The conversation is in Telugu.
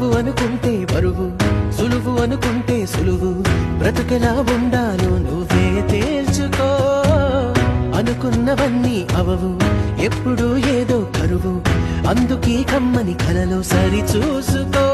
బరువు అనుకుంటే బరువు, సులువు అనుకుంటే సులువు, బ్రతుకెలా ఉండాలో నువ్వే తేల్చుకో. అనుకున్నవన్నీ అవవు, ఎప్పుడు ఏదో కరువు, అందుకీ కమ్మని కలలో సరి చూసుకో.